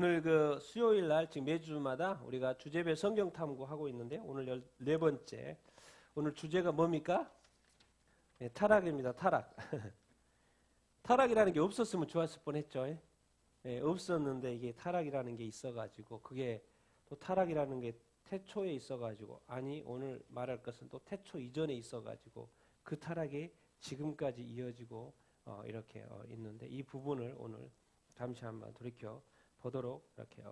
오늘 그 수요일 날 지금 매주마다 우리가 주제별 성경 탐구하고 있는데 오늘 14번째. 오늘 주제가 뭡니까? 네, 타락입니다. 타락. 타락이라는 게 없었으면 좋았을 뻔했죠. 네, 없었는데 이게 타락이라는 게 있어가지고 그게 또 타락이라는 게 태초에 있어가지고 아니 오늘 말할 것은 또 태초 이전에 있어가지고 그 타락이 지금까지 이어지고 이렇게 있는데 이 부분을 오늘 잠시 한번 돌이켜 보도록 이렇게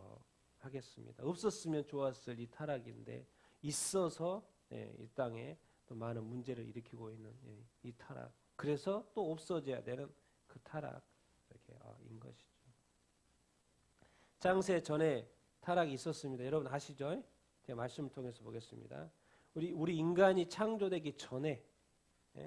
하겠습니다. 없었으면 좋았을 이 타락인데 있어서 이 땅에 또 많은 문제를 일으키고 있는 이 타락. 그래서 또 없어져야 되는 그 타락 이렇게 인 것이죠. 장세 전에 타락이 있었습니다. 여러분 아시죠? 제가 말씀을 통해서 보겠습니다. 우리 인간이 창조되기 전에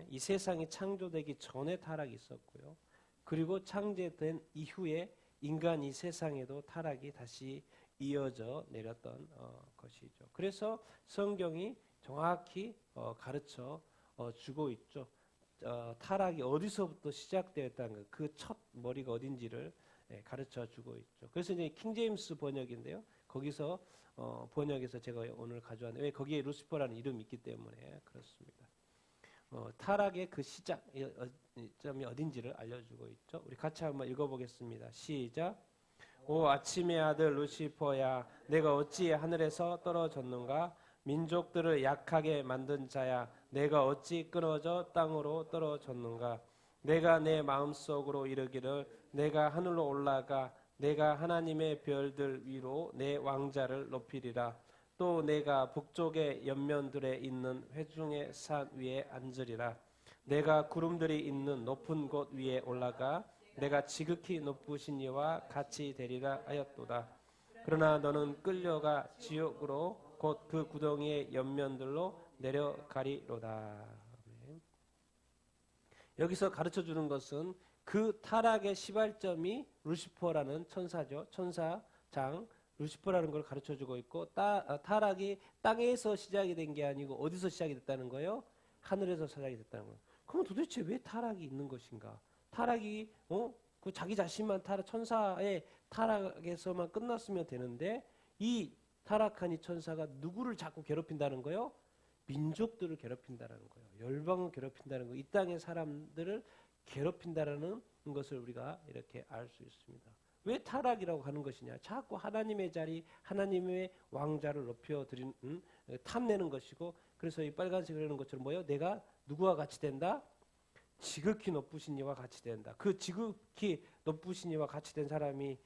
이 세상이 창조되기 전에 타락이 있었고요. 그리고 창조된 이후에 인간 이 세상에도 타락이 다시 이어져 내렸던 것이죠. 그래서 성경이 정확히 가르쳐 주고 있죠. 타락이 어디서부터 시작되었다는 것, 그 첫 머리가 어딘지를 가르쳐 주고 있죠. 그래서 이제 킹제임스 번역인데요. 거기서 번역에서 제가 오늘 가져왔는데 왜 거기에 루시퍼라는 이름이 있기 때문에 그렇습니다. 타락의 그 시작점이 어딘지를 알려주고 있죠. 우리 같이 한번 읽어보겠습니다. 시작. 오 아침의 아들 루시퍼야, 내가 어찌 하늘에서 떨어졌는가? 민족들을 약하게 만든 자야, 내가 어찌 끊어져 땅으로 떨어졌는가? 내가 내 마음속으로 이르기를 내가 하늘로 올라가 내가 하나님의 별들 위로 내 왕자를 높이리라. 또 내가 북쪽의 연면들에 있는 회중의 산 위에 앉으리라. 내가 구름들이 있는 높은 곳 위에 올라가 내가 지극히 높으신 이와 같이 되리라 하였도다. 그러나 너는 끌려가 지옥으로 곧 그 구덩이의 연면들로 내려가리로다. 여기서 가르쳐주는 것은 그 타락의 시발점이 루시퍼라는 천사죠. 천사장 루시퍼라는 걸 가르쳐주고 있고 타락이 땅에서 시작이 된 게 아니고 어디서 시작이 됐다는 거예요? 하늘에서 시작이 됐다는 거예요. 그럼 도대체 왜 타락이 있는 것인가? 타락이 그 자기 자신만 천사의 타락에서만 끝났으면 되는데 이 타락한 이 천사가 누구를 자꾸 괴롭힌다는 거예요? 민족들을 괴롭힌다는 거예요. 열방을 괴롭힌다는 거. 이 땅의 사람들을 괴롭힌다라는 것을 우리가 이렇게 알 수 있습니다. 왜 타락이라고 하는 것이냐? 자꾸 하나님의 자리, 하나님의 왕자를 높여드리는 탐내는 것이고, 그래서 이 빨간색을 하는 것처럼 뭐예요? 내가 누구와 같이 된다? 지극히 높으신 이와 같이 된다. 그 지극히 높으신 이와 같이 된 사람이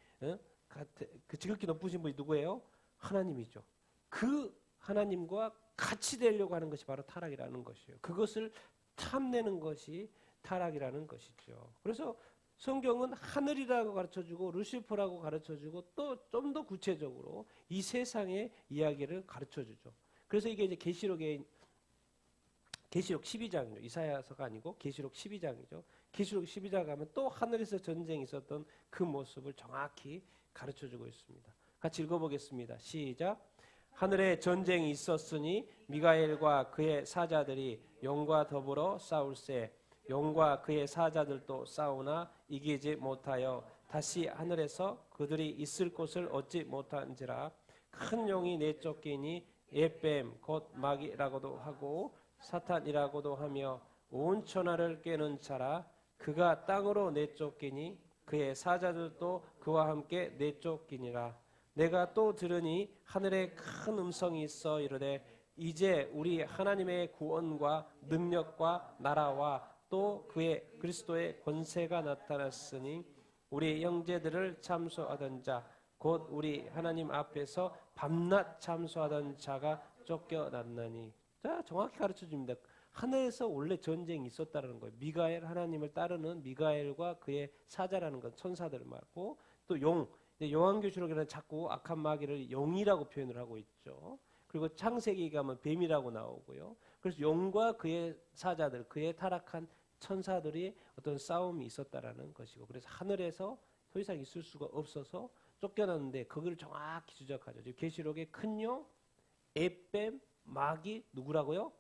그 지극히 높으신 분이 누구예요? 하나님이죠. 그 하나님과 같이 되려고 하는 것이 바로 타락이라는 것이에요. 그것을 탐내는 것이 타락이라는 것이죠. 그래서 성경은 하늘이라고 가르쳐주고 루시퍼라고 가르쳐주고 또 좀 더 구체적으로 이 세상의 이야기를 가르쳐주죠. 그래서 이게 이제 계시록 12장이죠. 이사야서가 아니고 계시록 12장이죠. 계시록 12장 가면 또 하늘에서 전쟁이 있었던 그 모습을 정확히 가르쳐주고 있습니다. 같이 읽어보겠습니다. 시작. 하늘에 전쟁이 있었으니 미가엘과 그의 사자들이 용과 더불어 싸울세. 용과 그의 사자들도 싸우나 이기지 못하여 다시 하늘에서 그들이 있을 곳을 얻지 못한지라. 큰 용이 내쫓기니 에뱀 곧 마귀라고도 하고 사탄이라고도 하며 온 천하를 꿰는 자라. 그가 땅으로 내쫓기니 그의 사자들도 그와 함께 내쫓기니라. 내가 또 들으니 하늘에 큰 음성이 있어 이르되 이제 우리 하나님의 구원과 능력과 나라와 또 그의 그리스도의 권세가 나타났으니 우리 형제들을 참소하던 자 곧 우리 하나님 앞에서 밤낮 참소하던 자가 쫓겨났나니. 자, 정확히 가르쳐 줍니다. 하늘에서 원래 전쟁이 있었다는 거예요. 미가엘, 하나님을 따르는 미가엘과 그의 사자라는 건 천사들을 말고 또 용, 요한계시록에는 자꾸 악한 마귀를 용이라고 표현을 하고 있죠. 그리고 창세기 가면 뱀이라고 나오고요. 그래서 용과 그의 사자들, 그의 타락한 천사들이 어떤 싸움이 있었다라는 것이고, 그래서 하늘에서 더 이상 있을 수가 없어서 쫓겨났는데 그걸 정확히 지적하죠. 지금 계시록에 큰 용, 에뱀, 마귀 누구라고요?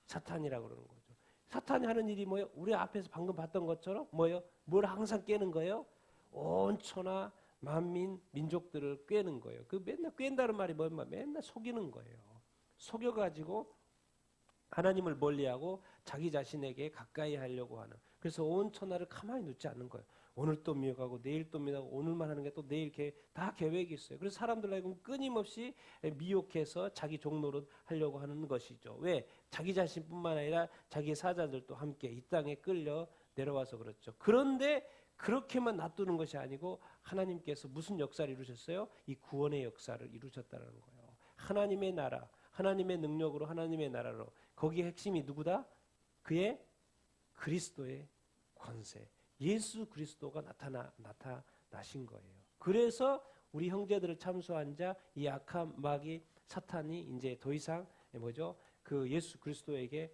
사탄이라고 그러는 거죠. 사탄이 하는 일이 뭐예요? 우리 앞에서 방금 봤던 것처럼 뭐예요? 뭘 항상 깨는 거예요? 온 천하 만민 민족들을 꿰는 거예요. 그 맨날 꿰는다는 말이 뭐냐? 맨날 속이는 거예요. 속여가지고 하나님을 멀리하고 자기 자신에게 가까이 하려고 하는. 그래서 온 천하를 가만히 놓지 않는 거예요. 오늘 또 미혹하고 내일 또 미혹하고 오늘만 하는 게 또 내일 다 계획이 있어요. 그래서 사람들 하여금 끊임없이 미혹해서 자기 종노릇 하려고 하는 것이죠. 왜? 자기 자신뿐만 아니라 자기 사자들도 함께 이 땅에 끌려 내려와서 그렇죠. 그런데 그렇게만 놔두는 것이 아니고 하나님께서 무슨 역사를 이루셨어요? 이 구원의 역사를 이루셨다는 거예요. 하나님의 나라, 하나님의 능력으로 하나님의 나라로. 거기에 핵심이 누구다? 그의 그리스도의 권세. 예수 그리스도가 나타나신 거예요. 그래서 우리 형제들을 참소한 자 이 악한 마귀 사탄이 이제 더 이상 그 예수 그리스도에게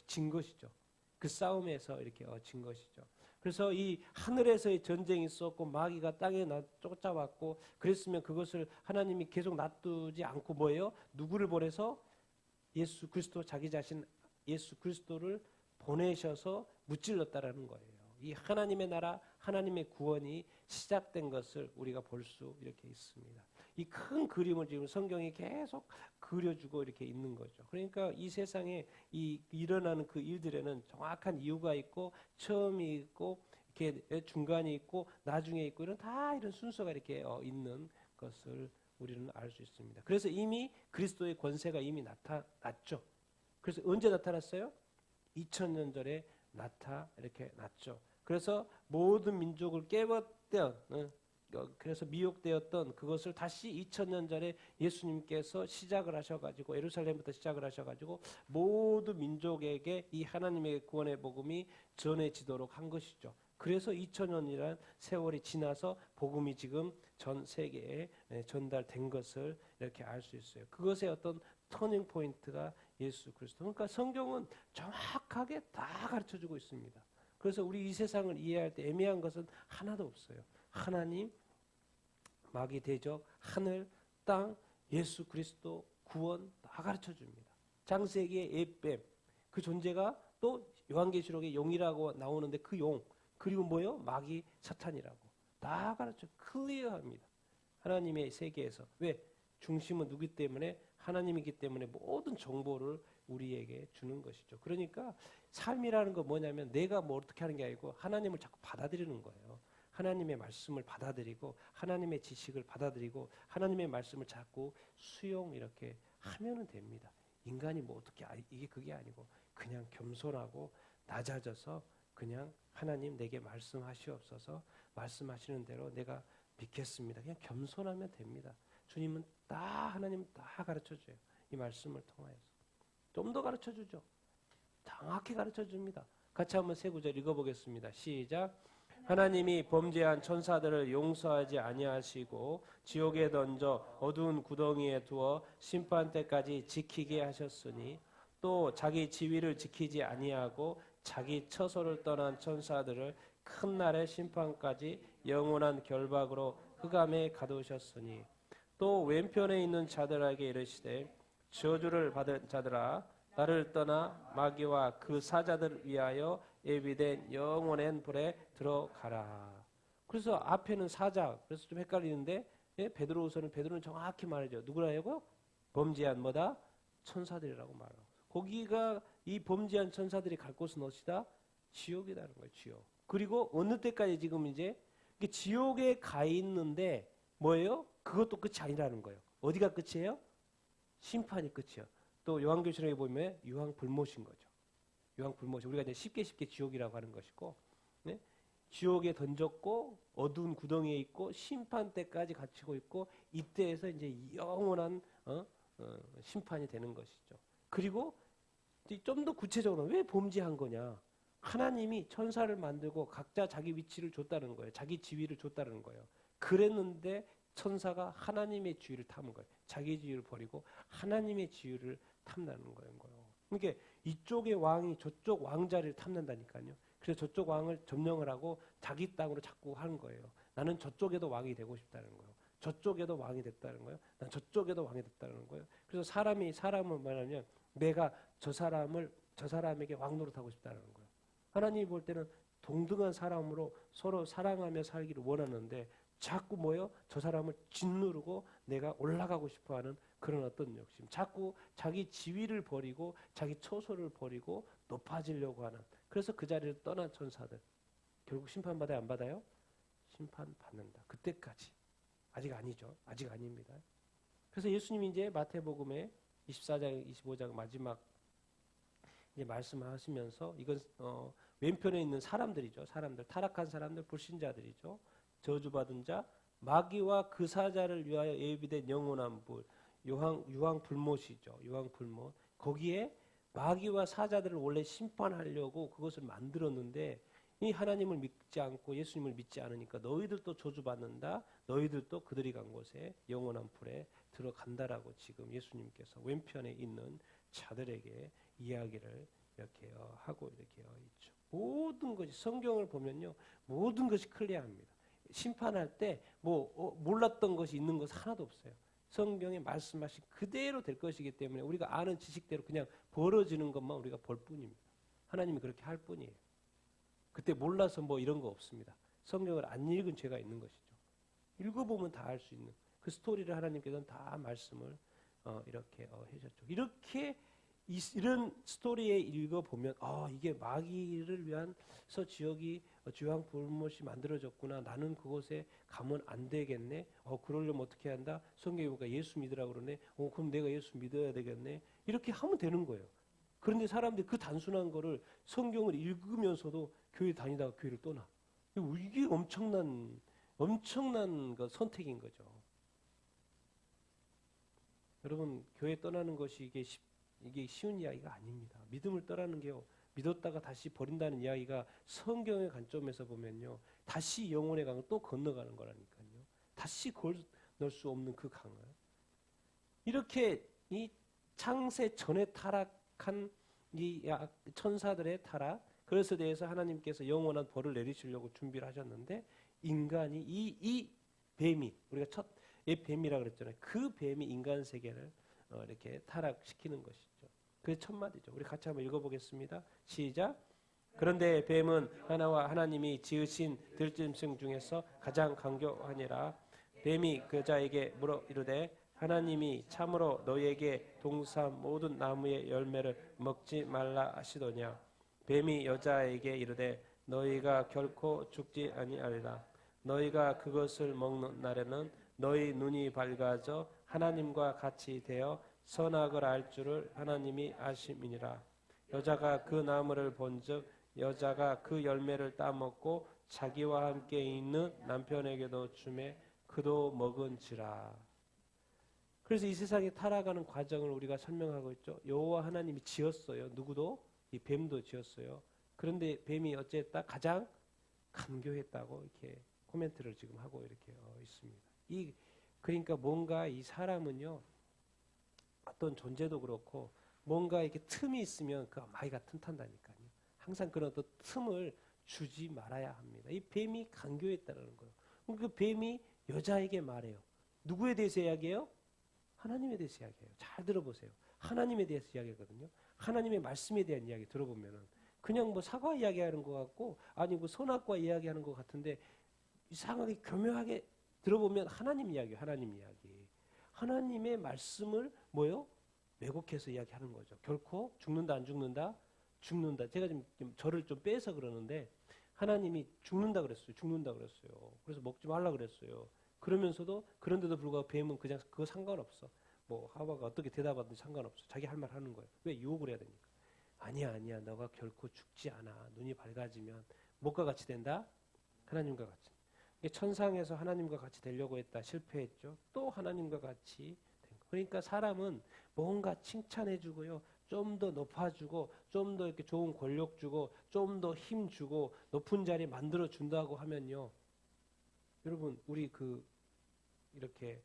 진 것이죠. 그 싸움에서 이렇게 진 것이죠. 그래서 이 하늘에서의 전쟁이 있었고 마귀가 땅에 쫓아왔고 그랬으면 그것을 하나님이 계속 놔두지 않고 뭐예요? 누구를 보내서 예수 그리스도 자기 자신 예수 그리스도를 보내셔서 무찔렀다라는 거예요. 이 하나님의 나라, 하나님의 구원이 시작된 것을 우리가 볼 수 이렇게 있습니다. 이 큰 그림을 지금 성경이 계속 그려주고 이렇게 있는 거죠. 그러니까 이 세상에 일어나는 그 일들에는 정확한 이유가 있고 처음이 있고 이렇게 중간이 있고 나중에 있고 이런 순서가 이렇게 있는 것을 우리는 알 수 있습니다. 그래서 이미 그리스도의 권세가 이미 나타났죠. 그래서 언제 나타났어요? 2000년 전에 이렇게 났죠. 그래서 모든 민족을 깨웠던 그래서 미혹되었던 그것을 다시 2000년 전에 예수님께서 시작을 하셔가지고 예루살렘부터 시작을 하셔가지고 모든 민족에게 이 하나님의 구원의 복음이 전해지도록 한 것이죠. 그래서 2000년이라는 세월이 지나서 복음이 지금 전 세계에 전달된 것을 이렇게 알 수 있어요. 그것의 어떤 터닝 포인트가 예수 그리스도. 그러니까 성경은 정확하게 다 가르쳐주고 있습니다. 그래서 우리 이 세상을 이해할 때 애매한 것은 하나도 없어요. 하나님, 마귀 대적, 하늘, 땅, 예수 그리스도, 구원 다 가르쳐줍니다. 창세기의 에뱀, 그 존재가 또 요한계시록에 용이라고 나오는데 그 용, 그리고 뭐요? 마귀 사탄이라고 다 가르쳐 클리어합니다. 하나님의 세계에서. 왜? 중심은 누구기 때문에? 하나님이기 때문에 모든 정보를 우리에게 주는 것이죠. 그러니까 삶이라는 건 뭐냐면 내가 뭐 어떻게 하는 게 아니고 하나님을 자꾸 받아들이는 거예요. 하나님의 말씀을 받아들이고 하나님의 지식을 받아들이고 하나님의 말씀을 자꾸 수용 이렇게 하면은 됩니다. 인간이 뭐 어떻게 이게 그게 아니고 그냥 겸손하고 낮아져서 그냥 하나님 내게 말씀하시옵소서 말씀하시는 대로 내가 믿겠습니다. 그냥 겸손하면 됩니다. 주님은 하나님 다 가르쳐줘요. 이 말씀을 통하여서. 좀 더 가르쳐주죠. 정확히 가르쳐줍니다. 같이 한번 세 구절 읽어보겠습니다. 시작. 하나님이 범죄한 천사들을 용서하지 아니하시고 지옥에 던져 어두운 구덩이에 두어 심판 때까지 지키게 하셨으니 또 자기 지위를 지키지 아니하고 자기 처소를 떠난 천사들을 큰 날의 심판까지 영원한 결박으로 흑암에 가두셨으니 또 왼편에 있는 자들에게 이르시되 저주를 받은 자들아 나를 떠나 마귀와 그 사자들 위하여 예비된 영원한 불에 들어가라. 그래서 앞에는 사자. 그래서 좀 헷갈리는데 베드로후서는 베드로는 정확히 말하죠. 누구라고? 범죄한 뭐다? 천사들이라고 말하고. 거기가 이 범죄한 천사들이 갈 곳은 어디다? 지옥이라는 거예요. 지옥. 그리고 어느 때까지 지금 이제 지옥에 가 있는데 뭐예요? 그것도 끝이 아니라는 거예요. 어디가 끝이에요? 심판이 끝이에요. 또 요한계시록에 보면 유황불못인 거죠. 유황불못. 우리가 이제 쉽게 지옥이라고 하는 것이고, 네? 지옥에 던졌고 어두운 구덩이에 있고 심판 때까지 갇히고 있고 이때에서 이제 영원한 심판이 되는 것이죠. 그리고 좀 더 구체적으로 왜 범죄한 거냐? 하나님이 천사를 만들고 각자 자기 위치를 줬다는 거예요. 자기 지위를 줬다는 거예요. 그랬는데 천사가 하나님의 지위를 탐은 거예요. 자기 지위를 버리고 하나님의 지위를 탐나는 거예요. 그러니까 이쪽의 왕이 저쪽 왕자리를 탐난다니까요. 그래서 저쪽 왕을 점령을 하고 자기 땅으로 자꾸 하는 거예요. 나는 저쪽에도 왕이 되고 싶다는 거예요. 저쪽에도 왕이 됐다는 거예요. 난 저쪽에도 왕이 됐다는 거예요. 그래서 사람을 말하면 내가 저 사람에게 왕 노릇하고 싶다는 거예요. 하나님이 볼 때는 동등한 사람으로 서로 사랑하며 살기를 원하는데 자꾸 뭐요? 저 사람을 짓누르고 내가 올라가고 싶어하는 그런 어떤 욕심. 자꾸 자기 지위를 버리고 자기 처소를 버리고 높아지려고 하는. 그래서 그 자리를 떠난 천사들. 결국 심판받아요? 안 받아요? 심판받는다. 그때까지. 아직 아니죠. 아직 아닙니다. 그래서 예수님이 이제 마태복음에 24장, 25장 마지막 이제 말씀하시면서 이건 왼편에 있는 사람들이죠. 사람들, 타락한 사람들, 불신자들이죠. 저주받은 자, 마귀와 그 사자를 위하여 예비된 영원한 불, 유황 불못이죠. 유황 불못. 거기에 마귀와 사자들을 원래 심판하려고 그것을 만들었는데 이 하나님을 믿지 않고 예수님을 믿지 않으니까 너희들도 저주받는다. 너희들도 그들이 간 곳에 영원한 불에 들어간다라고 지금 예수님께서 왼편에 있는 자들에게 이야기를 이렇게 하고 이렇게 있죠. 모든 것이 성경을 보면요, 모든 것이 클리어합니다. 심판할 때 뭐 몰랐던 것이 있는 것은 하나도 없어요. 성경에 말씀하신 그대로 될 것이기 때문에 우리가 아는 지식대로 그냥 벌어지는 것만 우리가 볼 뿐입니다. 하나님이 그렇게 할 뿐이에요. 그때 몰라서 뭐 이런 거 없습니다. 성경을 안 읽은 죄가 있는 것이죠. 읽어보면 다 알 수 있는 그 스토리를 하나님께서는 다 말씀을 이렇게 해주셨죠. 이렇게 이런 스토리에 읽어보면 이게 마귀를 위한서 지역이 주황 불못이 만들어졌구나. 나는 그곳에 가면 안 되겠네. 그러려면 어떻게 한다? 성경에 보니까 예수 믿으라고 그러네. 그럼 내가 예수 믿어야 되겠네. 이렇게 하면 되는 거예요. 그런데 사람들이 그 단순한 거를 성경을 읽으면서도 교회 다니다가 교회를 떠나. 이게 엄청난 그 선택인 거죠. 여러분, 교회 떠나는 것이 이게 쉬운 이야기가 아닙니다. 믿음을 떠나는 게요. 믿었다가 다시 버린다는 이야기가 성경의 관점에서 보면요. 다시 영혼의 강을 또 건너가는 거라니까요. 다시 건널 수 없는 그 강을. 이렇게 이 창세 전에 타락한 이 천사들의 타락, 그것에 대해서 하나님께서 영원한 벌을 내리시려고 준비를 하셨는데 인간이 이 뱀이 우리가 첫 뱀이라 그랬잖아요. 그 뱀이 인간 세계를 이렇게 타락시키는 것이죠. 그게 첫 마디죠. 우리 같이 한번 읽어보겠습니다. 시작. 그런데 뱀은 하나님이 지으신 들짐승 중에서 가장 강교하니라. 뱀이 그 여자에게 물어 이르되 하나님이 참으로 너희에게 동산 모든 나무의 열매를 먹지 말라 하시더냐. 뱀이 여자에게 이르되 너희가 결코 죽지 아니하리라. 너희가 그것을 먹는 날에는 너희 눈이 밝아져 하나님과 같이 되어 선악을 알 줄을 하나님이 아심이니라. 여자가 그 나무를 본즉 여자가 그 열매를 따먹고 자기와 함께 있는 남편에게도 주매 그도 먹은지라. 그래서 이 세상에 타락하는 과정을 우리가 설명하고 있죠. 여호와 하나님이 지었어요. 누구도? 이 뱀도 지었어요. 그런데 뱀이 어쨌다 가장 간교했다고 이렇게 코멘트를 지금 하고 이렇게 있습니다. 그러니까 뭔가 이 사람은요, 어떤 존재도 그렇고 뭔가 이렇게 틈이 있으면 그 마귀가 틈탄다니까요. 항상 그런 어떤 틈을 주지 말아야 합니다. 이 뱀이 간교했다는 거예요. 그 뱀이 여자에게 말해요. 누구에 대해서 이야기해요? 하나님에 대해서 이야기해요. 잘 들어보세요. 하나님에 대해서 이야기하거든요. 하나님의 말씀에 대한 이야기 들어보면은 그냥 뭐 사과 이야기하는 것 같고 아니고 선악과 이야기하는 것 같은데 이상하게 교묘하게 들어보면 하나님 이야기예요. 하나님 이야기. 하나님의 말씀을 뭐요? 왜곡해서 이야기하는 거죠. 결코 죽는다 안 죽는다? 죽는다. 제가 지금 저를 좀 빼서 그러는데 하나님이 죽는다 그랬어요. 죽는다 그랬어요. 그래서 먹지 말라 그랬어요. 그러면서도 그런데도 불구하고 뱀은 그냥 그거 상관없어. 뭐 하와가 어떻게 대답하든지 상관없어. 자기 할 말 하는 거예요. 왜 유혹을 해야 되니까. 아니야. 너가 결코 죽지 않아. 눈이 밝아지면 뭐가 같이 된다? 하나님과 같이. 천상에서 하나님과 같이 되려고 했다. 실패했죠. 또 하나님과 같이 된 거. 그러니까 사람은 뭔가 칭찬해 주고요. 좀 더 높아주고 좀 더 이렇게 좋은 권력 주고 좀 더 힘 주고 높은 자리 만들어 준다고 하면요. 여러분 우리 이렇게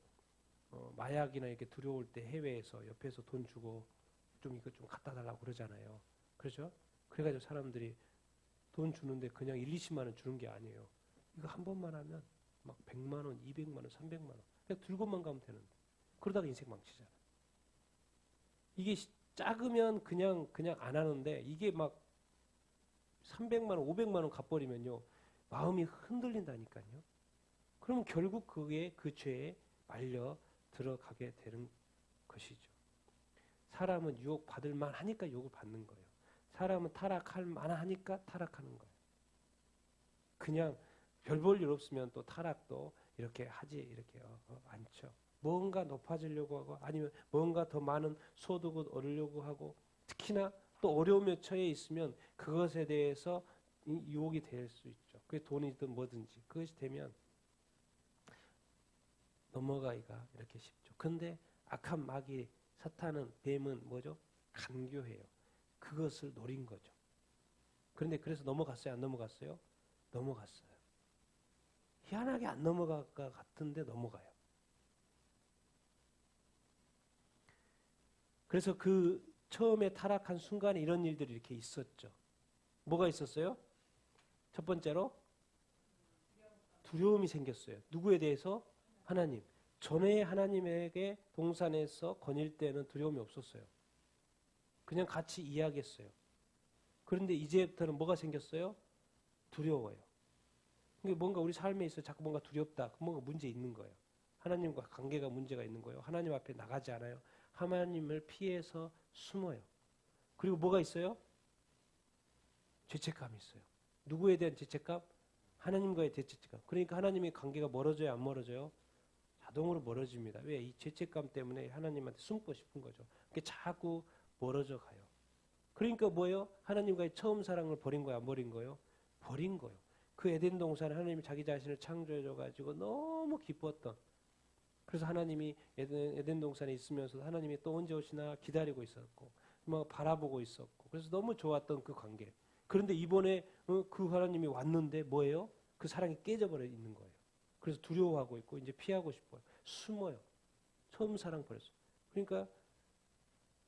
마약이나 이렇게 들어올 때 해외에서 옆에서 돈 주고 좀 이거 좀 갖다 달라고 그러잖아요. 그렇죠? 그래가지고 사람들이 돈 주는데 그냥 1, 20만 원 주는 게 아니에요. 이거 한 번만 하면 막 100만 원, 200만 원, 300만 원. 그냥 들고만 가면 되는데. 그러다가 인생 망치잖아. 이게 작으면 그냥 안 하는데 이게 막 300만 원, 500만 원 갚버리면요. 마음이 흔들린다니까요. 그럼 결국 그게 그 죄에 말려 들어가게 되는 것이죠. 사람은 유혹 받을 만하니까 유혹을 받는 거예요. 사람은 타락할 만하니까 타락하는 거예요. 그냥 별 볼 일 없으면 또 타락도 이렇게 하지 이렇게 않죠. 뭔가 높아지려고 하고 아니면 뭔가 더 많은 소득을 얻으려고 하고 특히나 또 어려움에 처해 있으면 그것에 대해서 유혹이 될 수 있죠. 그게 돈이든 뭐든지 그것이 되면 넘어가기가 이렇게 쉽죠. 근데 악한 마귀 사탄은 뱀은 뭐죠? 간교해요. 그것을 노린 거죠. 그런데 그래서 넘어갔어요? 안 넘어갔어요? 넘어갔어요. 희한하게 안 넘어갈 것 같은데 넘어가요. 그래서 그 처음에 타락한 순간에 이런 일들이 이렇게 있었죠. 뭐가 있었어요? 첫 번째로 두려움이 생겼어요. 누구에 대해서? 하나님. 전에 하나님에게 동산에서 거닐 때는 두려움이 없었어요. 그냥 같이 이야기했어요. 그런데 이제부터는 뭐가 생겼어요? 두려워요. 뭔가 우리 삶에 있어 자꾸 뭔가 두렵다. 뭔가 문제 있는 거예요. 하나님과 관계가 문제가 있는 거예요. 하나님 앞에 나가지 않아요. 하나님을 피해서 숨어요. 그리고 뭐가 있어요? 죄책감이 있어요. 누구에 대한 죄책감? 하나님과의 죄책감. 그러니까 하나님의 관계가 멀어져요? 안 멀어져요? 자동으로 멀어집니다. 왜? 이 죄책감 때문에 하나님한테 숨고 싶은 거죠. 그게 자꾸 멀어져 가요. 그러니까 뭐예요? 하나님과의 처음 사랑을 버린 거예요? 안 버린 거예요? 버린 거예요. 그 에덴 동산에 하나님이 자기 자신을 창조해줘가지고 너무 기뻤던. 그래서 하나님이 에덴 동산에 있으면서 하나님이 또 언제 오시나 기다리고 있었고, 막 바라보고 있었고, 그래서 너무 좋았던 그 관계. 그런데 이번에 그 하나님이 왔는데 뭐예요? 그 사랑이 깨져버려 있는 거예요. 그래서 두려워하고 있고 이제 피하고 싶어요. 숨어요. 처음 사랑 버렸어요. 그러니까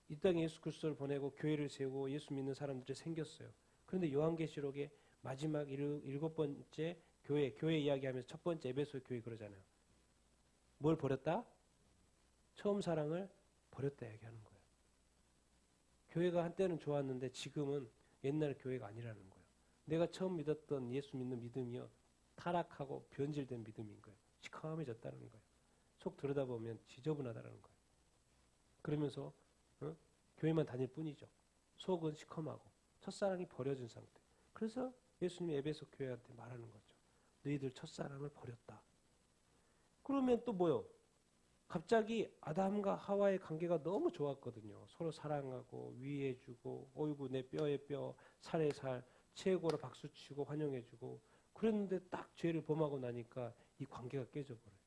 이 땅에 예수 그리스도를 보내고 교회를 세우고 예수 믿는 사람들이 생겼어요. 그런데 요한계시록에 마지막 7번째 교회 이야기하면서 첫 번째 에베소 교회 그러잖아요. 뭘 버렸다? 처음 사랑을 버렸다 얘기하는 거예요. 교회가 한때는 좋았는데 지금은 옛날 교회가 아니라는 거예요. 내가 처음 믿었던 예수 믿는 믿음이요. 타락하고 변질된 믿음인 거예요. 시커매졌다는 거예요. 속 들여다보면 지저분하다는 거예요. 그러면서 교회만 다닐 뿐이죠. 속은 시커하고 첫사랑이 버려진 상태. 그래서 예수님이 에베소 교회한테 말하는 거죠. 너희들 첫사랑을 버렸다. 그러면 또 뭐요? 갑자기 아담과 하와의 관계가 너무 좋았거든요. 서로 사랑하고 위해주고 어이구 내 뼈에 뼈 살에 살 최고로 박수치고 환영해주고 그랬는데 딱 죄를 범하고 나니까 이 관계가 깨져버려요.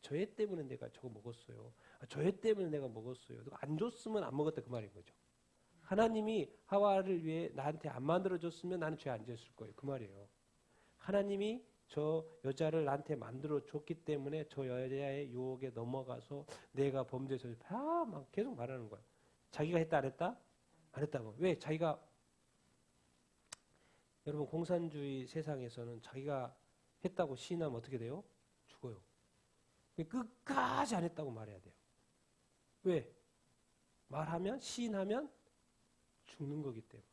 저 애 때문에 내가 저거 먹었어요. 저 애 때문에 내가 먹었어요. 안 줬으면 안 먹었다 그 말인 거죠. 하나님이 하와를 위해 나한테 안 만들어줬으면 나는 죄 안 지었을 거예요. 그 말이에요. 하나님이 저 여자를 나한테 만들어줬기 때문에 저 여자의 유혹에 넘어가서 내가 범죄에서 막 계속 말하는 거예요. 자기가 했다 안 했다? 안 했다고. 왜? 자기가 여러분 공산주의 세상에서는 자기가 했다고 시인하면 어떻게 돼요? 죽어요. 끝까지 안 했다고 말해야 돼요. 왜? 말하면 시인하면 죽는 거기 때문에.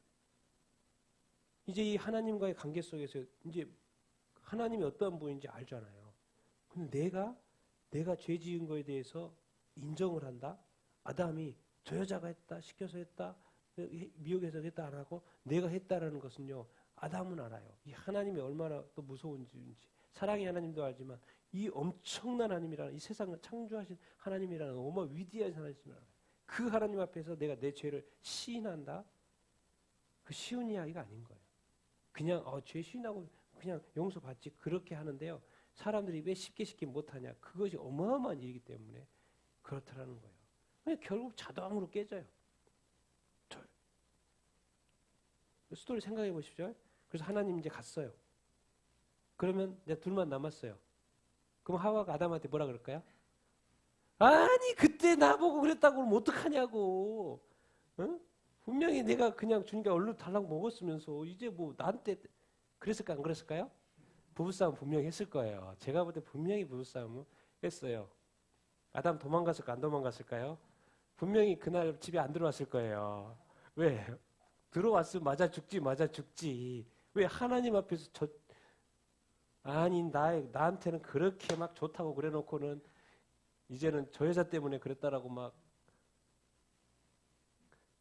이제 이 하나님과의 관계 속에서 이제 하나님이 어떤 분인지 알잖아요. 근데 내가 죄 지은 거에 대해서 인정을 한다? 아담이 저 여자가 했다, 시켜서 했다, 미혹해서 했다 안 하고 내가 했다라는 것은요. 아담은 알아요. 이 하나님이 얼마나 또 무서운지 사랑의 하나님도 알지만 이 엄청난 하나님이라는 이 세상을 창조하신 하나님이라는 어마 위대한 하나님을 알아요. 그 하나님 앞에서 내가 내 죄를 시인한다? 그 쉬운 이야기가 아닌 거예요. 그냥 죄 시인하고 그냥 용서받지 그렇게 하는데요. 사람들이 왜 쉽게 못하냐. 그것이 어마어마한 일이기 때문에 그렇다라는 거예요. 결국 자동으로 깨져요. 스토리 생각해 보십시오. 그래서 하나님 이제 갔어요. 그러면 이제 둘만 남았어요. 그럼 하와가 아담한테 뭐라 그럴까요? 아니 그때 나보고 그랬다고 그러면 어떡하냐고. 응? 분명히 내가 그냥 주님께 얼른 달라고 먹었으면서 이제 뭐 나한테 그랬을까 안 그랬을까요? 부부싸움 분명히 했을 거예요. 제가 볼 때 분명히 부부싸움을 했어요. 아담 도망갔을까 안 도망갔을까요? 분명히 그날 집에 안 들어왔을 거예요. 왜? 들어왔으면 맞아 죽지. 왜 하나님 앞에서 아니 나한테는 그렇게 막 좋다고 그래놓고는 이제는 저 여자 때문에 그랬다라고 막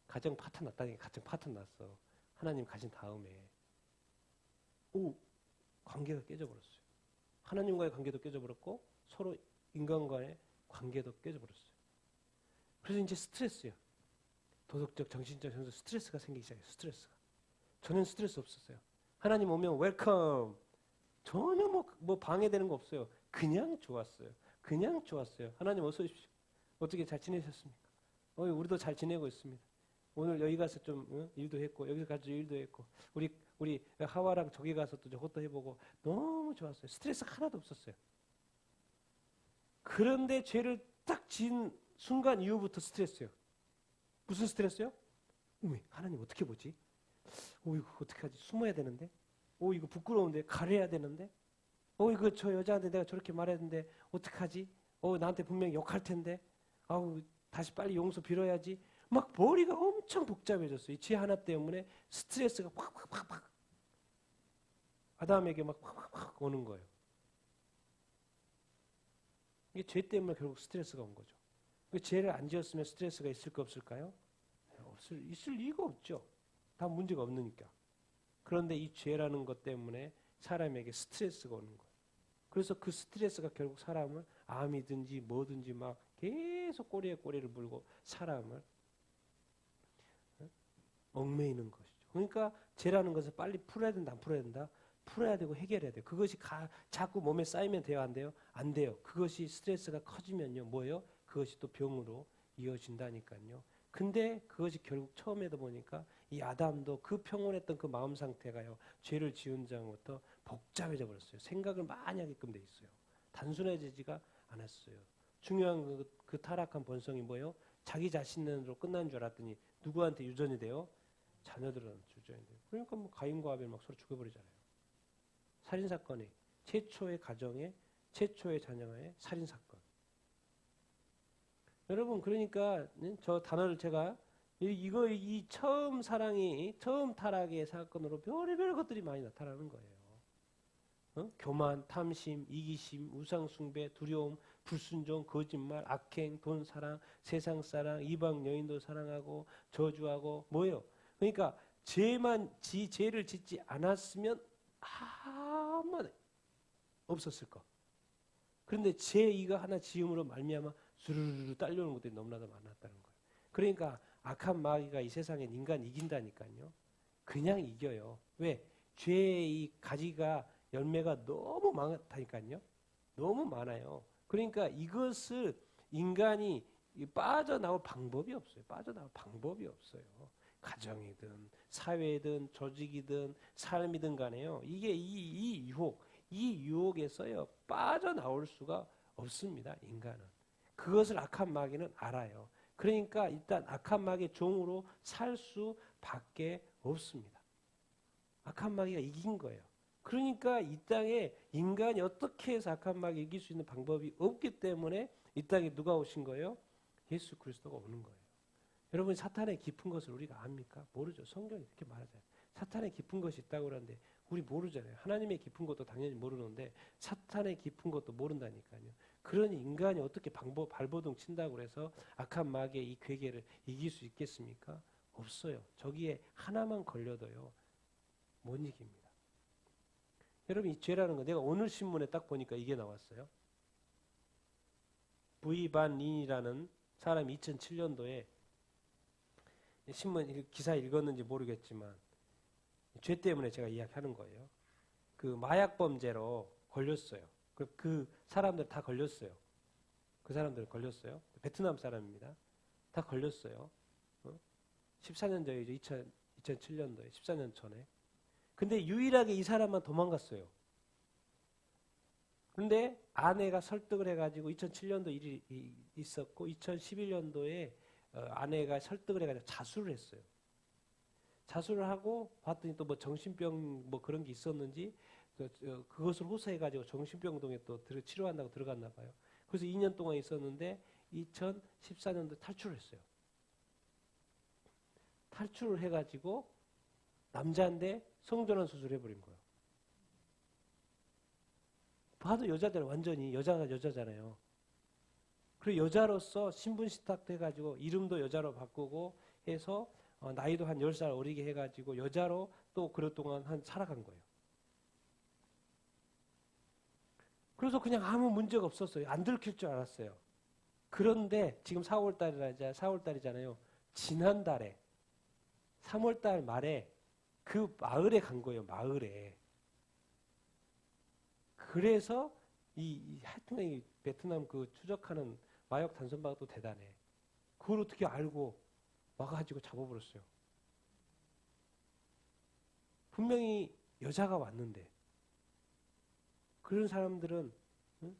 가정 파탄 났다니. 가정 파탄 났어. 하나님 가신 다음에 관계가 깨져버렸어요. 하나님과의 관계도 깨져버렸고 서로 인간 간의 관계도 깨져버렸어요. 그래서 이제 스트레스요. 도덕적, 정신적, 정서적 스트레스가 생기기 시작해요. 스트레스가. 저는 스트레스 없었어요. 하나님 오면 웰컴. 전혀 뭐 방해되는 거 없어요. 그냥 좋았어요. 그냥 좋았어요. 하나님 어서 오십시오. 어떻게 잘 지내셨습니까? 우리도 잘 지내고 있습니다. 오늘 여기 가서 좀 일도 했고 여기서 가서 일도 했고 우리 하와랑 저기 가서 또 저것도 해보고 너무 좋았어요. 스트레스 하나도 없었어요. 그런데 죄를 딱 지은 순간 이후부터 스트레스요. 무슨 스트레스요? 하나님 어떻게 보지? 이거 어떻게 하지? 숨어야 되는데? 이거 부끄러운데? 가려야 되는데? 이거 저 여자한테 내가 저렇게 말했는데 어떡하지? 나한테 분명히 욕할 텐데? 다시 빨리 용서 빌어야지. 막 머리가 엄청 복잡해졌어요. 이 죄 하나 때문에 스트레스가 팍팍팍팍 아담에게 막 팍팍팍 오는 거예요. 이게 죄 때문에 결국 스트레스가 온 거죠. 그 죄를 안 지었으면 스트레스가 있을까 없을까요? 있을 리가 없죠. 다 문제가 없으니까. 그런데 이 죄라는 것 때문에 사람에게 스트레스가 오는 거예요. 그래서 그 스트레스가 결국 사람을 암이든지 뭐든지 막 계속 꼬리에 꼬리를 물고 사람을 얽매이는 것이죠. 그러니까 죄라는 것을 빨리 풀어야 된다, 안 풀어야 된다? 풀어야 되고 해결해야 돼요. 그것이 자꾸 몸에 쌓이면 돼요, 안 돼요? 안 돼요. 그것이 스트레스가 커지면요, 뭐예요? 그것이 또 병으로 이어진다니까요. 근데 그것이 결국 처음에도 보니까 이 아담도 그 평온했던 그 마음 상태가요, 죄를 지은 다음부터 복잡해져 버렸어요. 생각을 많이 하게끔 돼 있어요. 단순해지지가 않았어요. 중요한 그 타락한 본성이 뭐예요? 자기 자신으로 끝난 줄 알았더니 누구한테 유전이 돼요? 자녀들한테 유전이 돼요. 그러니까 뭐 가인과 아벨 막 서로 죽여버리잖아요. 살인사건이 최초의 가정의 최초의 자녀의 살인사건. 여러분 그러니까 저 단어를 제가 이 처음 사랑이 처음 타락의 사건으로 별의별 것들이 많이 나타나는 거예요. 교만, 탐심, 이기심, 우상숭배, 두려움, 불순종, 거짓말, 악행, 돈사랑, 세상사랑, 이방 여인도 사랑하고 저주하고 뭐예요? 그러니까 죄를 짓지 않았으면 아무 없었을 거. 그런데 죄가 하나 지음으로 말미암아 수르르 딸려오는 것들이 너무나도 많았다는 거예요. 그러니까 악한 마귀가 이 세상에 인간 이긴다니까요. 그냥 이겨요. 왜? 죄의 이 가지가 열매가 너무 많다니까요. 너무 많아요. 그러니까 이것을 인간이 빠져나올 방법이 없어요. 빠져나올 방법이 없어요. 가정이든 사회든 조직이든 삶이든 간에요. 이게 이 유혹에서요 빠져나올 수가 없습니다. 인간은. 그것을 악한 마귀는 알아요. 그러니까 일단 악한 마귀의 종으로 살 수밖에 없습니다. 악한 마귀가 이긴 거예요. 그러니까 이 땅에 인간이 어떻게 해서 악한 마귀 이길 수 있는 방법이 없기 때문에 이 땅에 누가 오신 거예요? 예수 그리스도가 오는 거예요. 여러분 사탄의 깊은 것을 우리가 압니까? 모르죠. 성경이 그렇게 말하잖아요. 사탄의 깊은 것이 있다고 그러는데 우리 모르잖아요. 하나님의 깊은 것도 당연히 모르는데 사탄의 깊은 것도 모른다니까요. 그러니 인간이 어떻게 발버둥 친다고 해서 악한 마귀의 이 괴계를 이길 수 있겠습니까? 없어요. 저기에 하나만 걸려도요. 못 이깁니다. 여러분 이 죄라는 거 내가 오늘 신문에 딱 보니까 이게 나왔어요. 브이반 린이라는 사람이 2007년도에 신문 기사 읽었는지 모르겠지만 죄 때문에 제가 이야기하는 거예요. 그 마약 범죄로 걸렸어요. 그 사람들 다 걸렸어요. 그 사람들 걸렸어요. 베트남 사람입니다. 다 걸렸어요. 14년 전이죠. 2007년도에 14년 전에. 근데 유일하게 이 사람만 도망갔어요. 근데 아내가 설득을 해가지고 2007년도 일이 있었고 2011년도에 아내가 설득을 해가지고 자수를 했어요. 자수를 하고 봤더니 또 뭐 정신병 뭐 그런 게 있었는지 그것을 호소해가지고 정신병동에 또 치료한다고 들어갔나 봐요. 그래서 2년 동안 있었는데 2014년도에 탈출을 했어요. 탈출을 해가지고 남자인데 성전환 수술을 해버린 거예요. 봐도 여자들은 완전히 여자가 여자잖아요. 그리고 여자로서 신분 시탁도 해가지고 이름도 여자로 바꾸고 해서 나이도 한 10살 어리게 해가지고 여자로 또 그랫동안 살아간 거예요. 그래서 그냥 아무 문제가 없었어요. 안 들킬 줄 알았어요. 그런데 지금 4월달이잖아요. 지난달에 3월달 말에 그 마을에 간 거예요. 마을에. 그래서 하여튼 이 베트남 그 추적하는 마약 단선바가 대단해. 그걸 어떻게 알고 와가지고 잡아버렸어요. 분명히 여자가 왔는데 그런 사람들은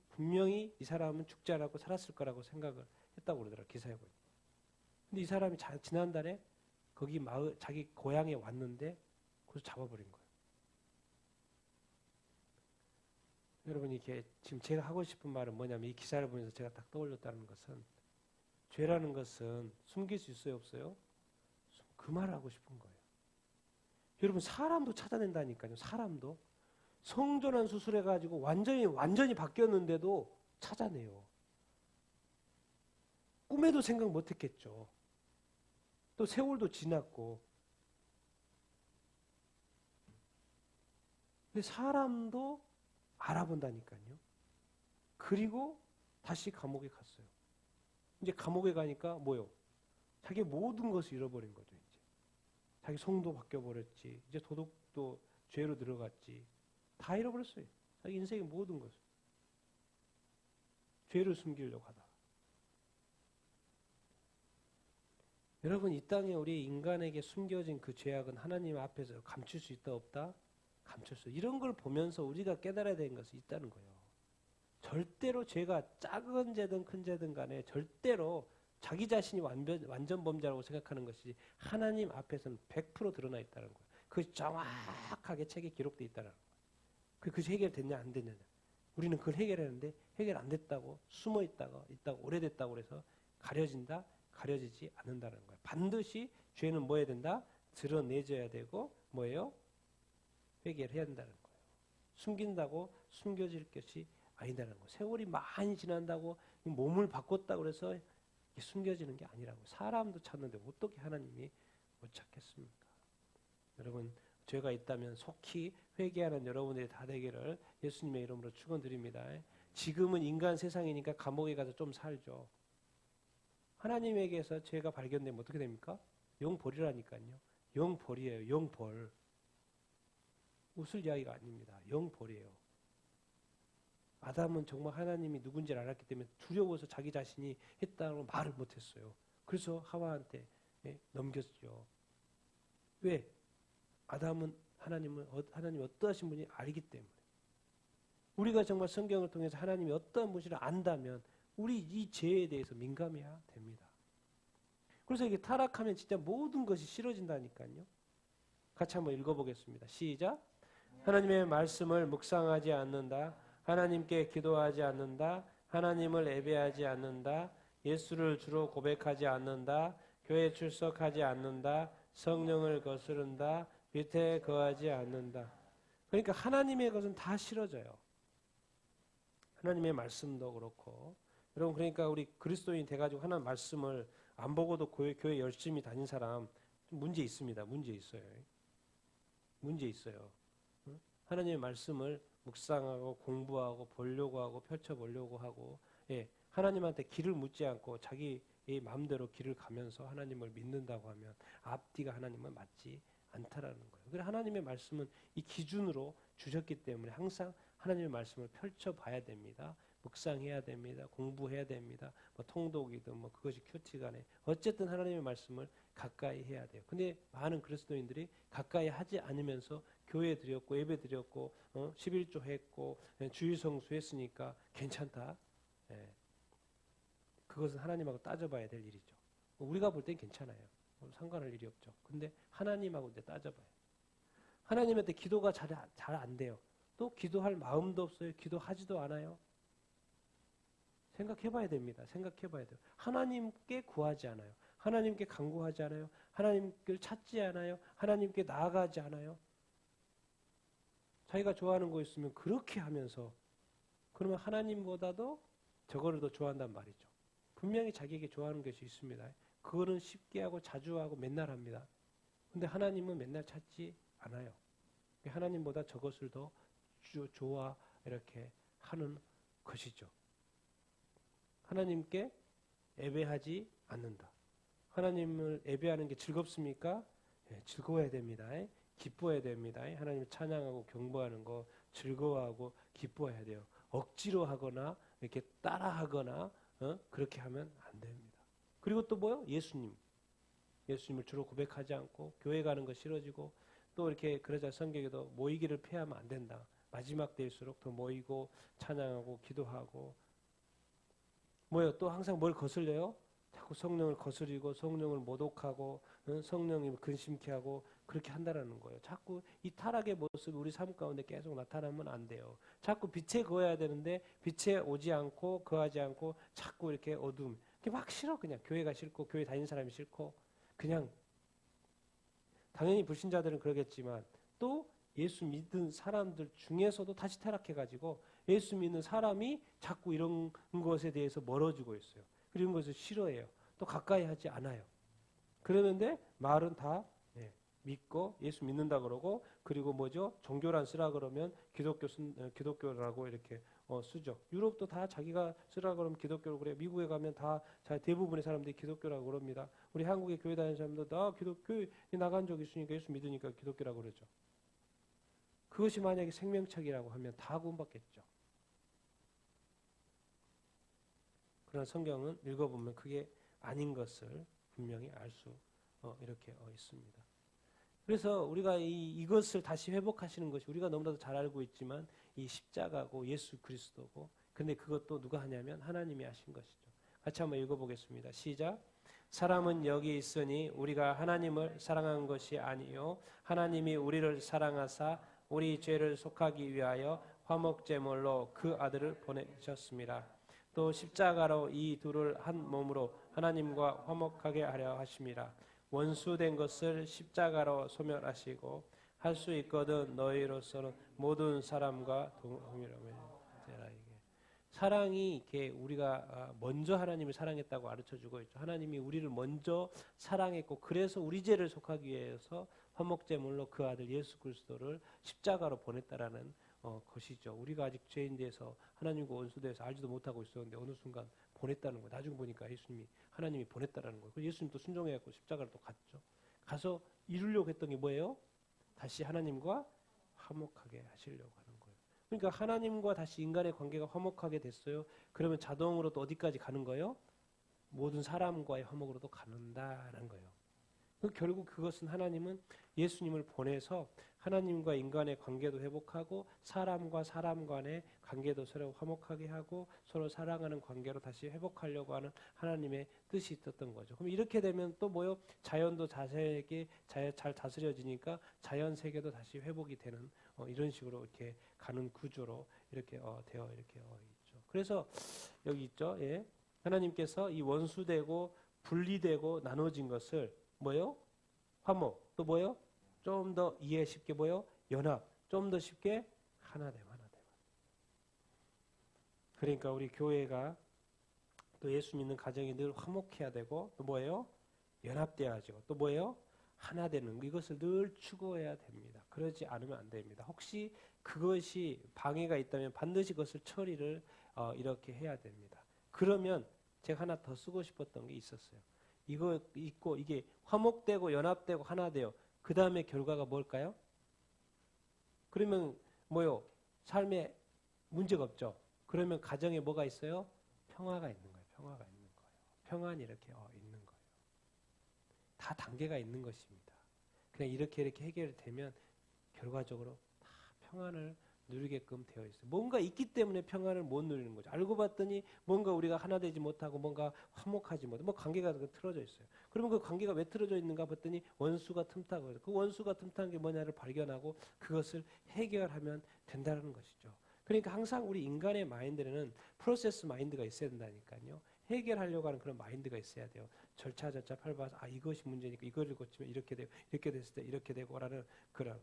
분명히 이 사람은 죽지 않았고 살았을 거라고 생각을 했다고 그러더라고요. 기사에 보니까. 근데 이 사람이 지난달에 거기 마을 자기 고향에 왔는데 그래서 잡아버린 거예요. 여러분 이렇게 지금 제가 하고 싶은 말은 뭐냐면 이 기사를 보면서 제가 딱 떠올렸다는 것은 죄라는 것은 숨길 수 있어요 없어요? 그 말을 하고 싶은 거예요. 여러분 사람도 찾아낸다니까요. 사람도 성전환 수술해가지고 완전히 바뀌었는데도 찾아내요. 꿈에도 생각 못했겠죠. 또 세월도 지났고. 근데 사람도 알아본다니까요. 그리고 다시 감옥에 갔어요. 이제 감옥에 가니까 뭐요? 자기 모든 것을 잃어버린 거죠. 이제 자기 성도 바뀌어버렸지. 이제 도덕도 죄로 들어갔지. 다 잃어버렸어요. 자기 인생의 모든 것을. 죄를 숨기려고 하다가. 여러분 이 땅에 우리 인간에게 숨겨진 그 죄악은 하나님 앞에서 감출 수 있다 없다? 감출 수. 이런 걸 보면서 우리가 깨달아야 되는 것이 있다는 거예요. 절대로 죄가 작은 죄든 큰 죄든 간에 절대로 자기 자신이 완전 범죄라고 생각하는 것이 하나님 앞에서는 100% 드러나 있다는 거예요. 그것이 정확하게 책에 기록되어 있다는 거예요. 그것이 해결됐냐 안 됐냐. 우리는 그걸 해결했는데 해결 안 됐다고 숨어 있다고 오래됐다고 그래서 가려진다? 가려지지 않는다는 거예요. 반드시 죄는 뭐 해야 된다? 드러내줘야 되고 뭐예요? 회개를 해야 된다는 거예요. 숨긴다고 숨겨질 것이 아니다는 거예요. 세월이 많이 지난다고 몸을 바꿨다고 해서 숨겨지는 게 아니라고. 사람도 찾는데 어떻게 하나님이 못 찾겠습니까? 여러분 죄가 있다면 속히 회개하는 여러분들이 다 되기를 예수님의 이름으로 축원드립니다. 지금은 인간 세상이니까 감옥에 가서 좀 살죠. 하나님에게서 죄가 발견되면 어떻게 됩니까? 영벌이라니까요. 영벌이에요. 영벌. 웃을 이야기가 아닙니다. 영벌이에요. 아담은 정말 하나님이 누군지를 알았기 때문에 두려워서 자기 자신이 했다고 말을 못했어요. 그래서 하와한테 넘겼죠. 왜? 아담은 하나님이 어떠하신 분이 알기 때문에. 우리가 정말 성경을 통해서 하나님이 어떠한 분이를 안다면 우리 이 죄에 대해서 민감해야 됩니다. 그래서 이게 타락하면 진짜 모든 것이 싫어진다니까요. 같이 한번 읽어보겠습니다. 시작. 하나님의 말씀을 묵상하지 않는다. 하나님께 기도하지 않는다. 하나님을 예배하지 않는다. 예수를 주로 고백하지 않는다. 교회 출석하지 않는다. 성령을 거스른다. 밑에 거하지 않는다. 그러니까 하나님의 것은 다 싫어져요. 하나님의 말씀도 그렇고. 여러분 그러니까 우리 그리스도인 돼가지고 하나님 말씀을 안 보고도 교회 열심히 다닌 사람 문제 있습니다. 문제 있어요. 문제 있어요. 하나님의 말씀을 묵상하고 공부하고 보려고 하고 펼쳐보려고 하고 하나님한테 길을 묻지 않고 자기의 마음대로 길을 가면서 하나님을 믿는다고 하면 앞뒤가 하나님은 맞지 않다라는 거예요. 그래서 하나님의 말씀은 이 기준으로 주셨기 때문에 항상 하나님의 말씀을 펼쳐봐야 됩니다. 묵상해야 됩니다. 공부해야 됩니다. 뭐 통독이든 뭐 그것이 큐티 간에 어쨌든 하나님의 말씀을 가까이 해야 돼요. 근데 많은 그리스도인들이 가까이 하지 않으면서 교회 드렸고 예배 드렸고 11조 했고 주일 성수 했으니까 괜찮다. 그것은 하나님하고 따져봐야 될 일이죠. 우리가 볼 땐 괜찮아요. 상관할 일이 없죠. 근데 하나님하고 이제 따져봐요. 하나님한테 기도가 잘 안 돼요. 또 기도할 마음도 없어요. 기도하지도 않아요. 생각해봐야 됩니다. 생각해봐야 돼요. 하나님께 구하지 않아요. 하나님께 간구하지 않아요. 하나님께 찾지 않아요. 하나님께 나아가지 않아요. 자기가 좋아하는 거 있으면 그렇게 하면서 그러면 하나님보다도 저거를 더 좋아한단 말이죠. 분명히 자기에게 좋아하는 것이 있습니다. 그거는 쉽게 하고 자주 하고 맨날 합니다. 근데 하나님은 맨날 찾지 않아요. 하나님보다 저것을 더 좋아 이렇게 하는 것이죠. 하나님께 예배하지 않는다. 하나님을 예배하는 게 즐겁습니까? 예, 즐거워야 됩니다. 기뻐해야 됩니다. 하나님을 찬양하고 경배하는 거 즐거워하고 기뻐해야 돼요. 억지로 하거나 이렇게 따라하거나 그렇게 하면 안 됩니다. 그리고 또 뭐요? 예수님을 주로 고백하지 않고 교회 가는 거 싫어지고 또 이렇게 그러자 성경에도 모이기를 피하면 안 된다. 마지막 때일수록 더 모이고 찬양하고 기도하고 뭐요? 또 항상 뭘 거슬려요? 자꾸 성령을 거스리고 성령을 모독하고 성령님을 근심케 하고 그렇게 한다라는 거예요. 자꾸 이 타락의 모습이 우리 삶 가운데 계속 나타나면 안 돼요. 자꾸 빛에 거해야 되는데 빛에 오지 않고 거하지 않고 자꾸 이렇게 어둠. 막 싫어 그냥 교회가 싫고 교회 다니는 사람이 싫고 그냥 당연히 불신자들은 그러겠지만 또 예수 믿은 사람들 중에서도 다시 타락해가지고 예수 믿는 사람이 자꾸 이런 것에 대해서 멀어지고 있어요. 그런 것을 싫어해요. 또 가까이 하지 않아요. 그러는데 말은 다 믿고 예수 믿는다 그러고 그리고 뭐죠? 종교란 쓰라 그러면 기독교라고 이렇게 쓰죠. 유럽도 다 자기가 쓰라 그러면 기독교라고 그래요. 미국에 가면 다 대부분의 사람들이 기독교라고 그럽니다. 우리 한국에 교회 다니는 사람도 나 기독교에 나간 적 있으니까 예수 믿으니까 기독교라고 그러죠. 그것이 만약에 생명책이라고 하면 다 구원받겠죠. 그러나 성경은 읽어보면 그게 아닌 것을 분명히 알 수 이렇게 있습니다. 그래서 우리가 이것을 다시 회복하시는 것이 우리가 너무나도 잘 알고 있지만 이 십자가고 예수 그리스도고 근데 그것도 누가 하냐면 하나님이 하신 것이죠. 같이 한번 읽어보겠습니다. 시작. 사람은 여기 있으니 우리가 하나님을 사랑한 것이 아니요 하나님이 우리를 사랑하사 우리 죄를 속하기 위하여 화목제물로 그 아들을 보내셨습니다. 또 십자가로 이 둘을 한 몸으로 하나님과 화목하게 하려 하심이라. 원수된 것을 십자가로 소멸하시고 할 수 있거든 너희로서는 모든 사람과 동일하게 사랑이 이렇게 우리가 먼저 하나님을 사랑했다고 가르쳐주고 있죠. 하나님이 우리를 먼저 사랑했고 그래서 우리 죄를 속하기 위해서 화목제물로 그 아들 예수 그리스도를 십자가로 보냈다라는 것이죠. 우리가 아직 죄인 돼서 하나님과 원수돼서 알지도 못하고 있었는데 어느 순간 보냈다는 거예요. 나중에 보니까 예수님이 하나님이 보냈다라는 거예요. 그래서 예수님도 순종해갖고 십자가를 또 갔죠. 가서 이루려고 했던 게 뭐예요? 다시 하나님과 화목하게 하시려고 하는 거예요. 그러니까 하나님과 다시 인간의 관계가 화목하게 됐어요. 그러면 자동으로 또 어디까지 가는 거예요? 모든 사람과의 화목으로도 가는다라는 거예요. 결국 그것은 하나님은 예수님을 보내서 하나님과 인간의 관계도 회복하고 사람과 사람 간의 관계도 서로 화목하게 하고 서로 사랑하는 관계로 다시 회복하려고 하는 하나님의 뜻이 있었던 거죠. 그럼 이렇게 되면 또 뭐요? 자연도 자세하게 잘 다스려지니까 자연 세계도 다시 회복이 되는 이런 식으로 이렇게 가는 구조로 이렇게 되어 이렇게 있죠. 그래서 여기 있죠. 예. 하나님께서 이 원수되고 분리되고 나눠진 것을 뭐요? 화목. 또 뭐요? 좀 더 이해 쉽게 뭐요? 연합. 좀 더 쉽게 하나됨. 그러니까 우리 교회가 또 예수 믿는 가정이 늘 화목해야 되고 또 뭐예요? 연합돼야죠. 또 뭐예요? 하나 되는 이것을 늘 추구해야 됩니다. 그러지 않으면 안 됩니다. 혹시 그것이 방해가 있다면 반드시 그것을 처리를 이렇게 해야 됩니다. 그러면 제가 하나 더 쓰고 싶었던 게 있었어요. 이거 있고 이게 화목되고 연합되고 하나 돼요. 그 다음에 결과가 뭘까요? 그러면 뭐요? 삶에 문제가 없죠. 그러면 가정에 뭐가 있어요? 평화가 있는 거예요. 평화가 있는 거예요. 평안이 이렇게 있는 거예요. 다 단계가 있는 것입니다. 그냥 이렇게 해결이 되면 결과적으로 다 평안을 누리게끔 되어 있어요. 뭔가 있기 때문에 평안을 못 누리는 거죠. 알고 봤더니 뭔가 우리가 하나 되지 못하고 뭔가 화목하지 못하고 뭐 관계가 틀어져 있어요. 그러면 그 관계가 왜 틀어져 있는가 봤더니 원수가 틈타고 해서 그 원수가 틈타는 게 뭐냐를 발견하고 그것을 해결하면 된다는 것이죠. 그러니까 항상 우리 인간의 마인드에는 프로세스 마인드가 있어야 된다니까요. 해결하려고 하는 그런 마인드가 있어야 돼요. 절차 밟아서 이것이 문제니까 이거를 고치면 이렇게 되고 이렇게 됐을 때 이렇게 되고라는 그런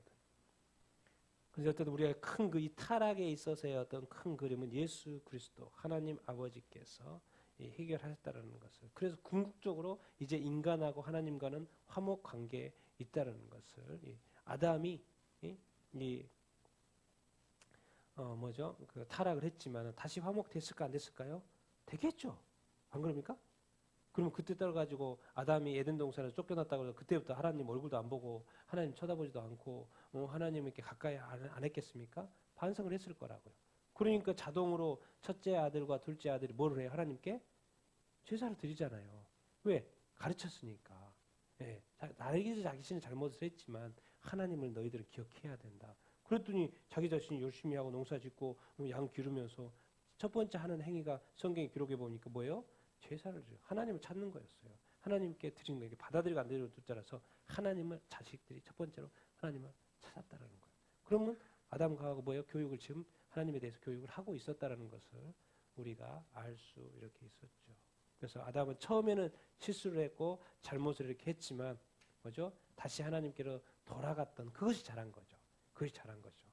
그래서 어떤 우리가 큰 그 이 타락에 있어서의 어떤 큰 그림은 예수 그리스도 하나님 아버지께서 해결하셨다라는 것을. 그래서 궁극적으로 이제 인간하고 하나님과는 화목 관계에 있다라는 것을 아담이 뭐죠? 그 타락을 했지만 다시 화목됐을까 안 됐을까요? 되겠죠. 안 그럽니까? 그러면 그때 따라가지고 아담이 에덴 동산에서 쫓겨났다고 해서 그때부터 하나님 얼굴도 안 보고 하나님 쳐다보지도 않고 하나님께 가까이 안 했겠습니까? 반성을 했을 거라고요. 그러니까 자동으로 첫째 아들과 둘째 아들이 뭐를 해요? 하나님께 제사를 드리잖아요. 왜? 가르쳤으니까. 예, 나에게 자신이 잘못을 했지만 하나님을 너희들은 기억해야 된다. 그랬더니 자기 자신이 열심히 하고 농사 짓고 양 기르면서 첫 번째 하는 행위가 성경에 기록해 보니까 뭐예요? 제사를 드려요. 하나님을 찾는 거였어요. 하나님께 드리는 거예요. 받아들이고 안 드리고 따라서 하나님을 자식들이 첫 번째로 하나님을 찾았다라는 거예요. 그러면 아담과 하고 뭐예요? 교육을 지금 하나님에 대해서 교육을 하고 있었다라는 것을 우리가 알 수 이렇게 있었죠. 그래서 아담은 처음에는 실수를 했고 잘못을 이렇게 했지만 뭐죠? 다시 하나님께로 돌아갔던 그것이 잘한 거죠. 그것이 잘한 거죠.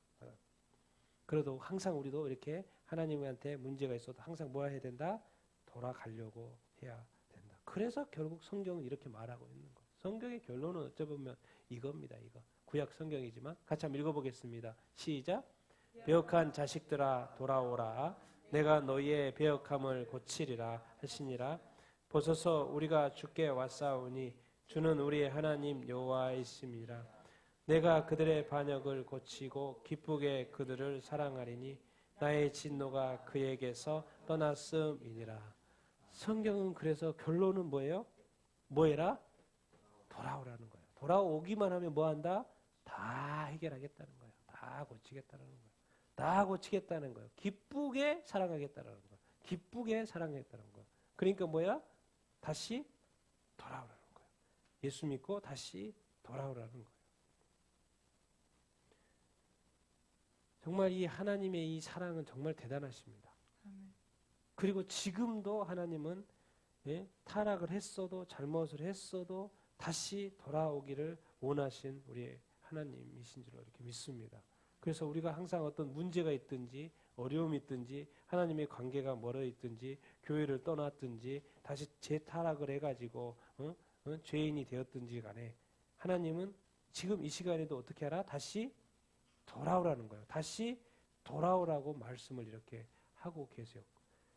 그래도 항상 우리도 이렇게 하나님한테 문제가 있어도 항상 뭐 해야 된다? 돌아가려고 해야 된다. 그래서 결국 성경은 이렇게 말하고 있는 거예요. 성경의 결론은 어쩌면 이겁니다. 이거 구약 성경이지만 같이 한번 읽어보겠습니다. 시작. 배역한 자식들아 돌아오라. 내가 너희의 배역함을 고치리라 하시니라. 보소서 우리가 주께 왔사오니 주는 우리의 하나님 여호와이심이라. 내가 그들의 반역을 고치고 기쁘게 그들을 사랑하리니 나의 진노가 그에게서 떠났음이니라. 성경은 그래서 결론은 뭐예요? 뭐해라? 돌아오라는 거예요. 돌아오기만 하면 뭐한다? 다 해결하겠다는 거예요. 다 고치겠다는 거예요. 다 고치겠다는 거예요. 기쁘게 사랑하겠다는 거예요. 기쁘게 사랑하겠다는 거예요. 그러니까 뭐야? 다시 돌아오라는 거예요. 예수 믿고 다시 돌아오라는 거예요. 정말 이 하나님의 이 사랑은 정말 대단하십니다. 그리고 지금도 하나님은 타락을 했어도 잘못을 했어도 다시 돌아오기를 원하신 우리의 하나님이신 줄로 이렇게 믿습니다. 그래서 우리가 항상 어떤 문제가 있든지 어려움이 있든지 하나님의 관계가 멀어 있든지 교회를 떠났든지 다시 재타락을 해가지고 죄인이 되었든지 간에 하나님은 지금 이 시간에도 어떻게 하라? 다시 돌아오라는 거예요. 다시 돌아오라고 말씀을 이렇게 하고 계세요.